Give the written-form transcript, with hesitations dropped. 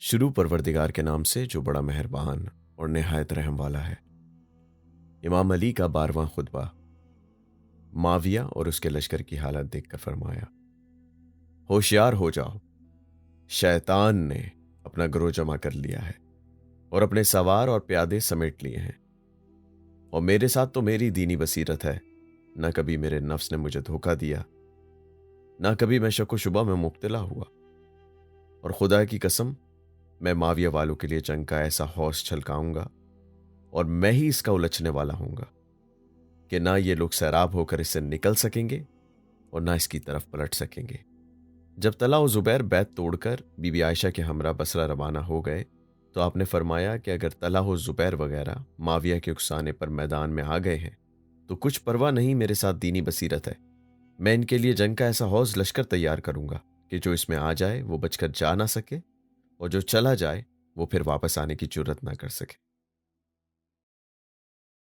शुरू परवरदिगार के नाम से जो बड़ा मेहरबान और निहायत रहम वाला है। इमाम अली का 12वां खुतबा माविया और उसके लश्कर की हालत देखकर फरमाया, होशियार हो जाओ, शैतान ने अपना गिरोह जमा कर लिया है और अपने सवार और प्यादे समेट लिए हैं। और मेरे साथ तो मेरी दीनी बसीरत है, न कभी मेरे नफ्स ने मुझे धोखा दिया, न कभी मैं शक व शुबा में मुब्तला हुआ। और खुदा की कसम, मैं माविया वालों के लिए जंग का ऐसा हौस छलकाऊंगा और मैं ही इसका उलझने वाला हूंगा कि ना ये लोग सैराब होकर इससे निकल सकेंगे और ना इसकी तरफ पलट सकेंगे। जब तला और जुबैर बैत तोड़कर बीबी आयशा के हमरा बसरा रवाना हो गए तो आपने फरमाया कि अगर तला और जुबैर वगैरह माविया के उकसाने पर मैदान में आ गए हैं तो कुछ परवाह नहीं, मेरे साथ दीनी बसीरत है। मैं इनके लिए जंग का ऐसा हौज लश्कर तैयार करूंगा कि जो इसमें आ जाए वो बचकर जा ना सके और जो चला जाए वो फिर वापस आने की जुर्रत ना कर सके।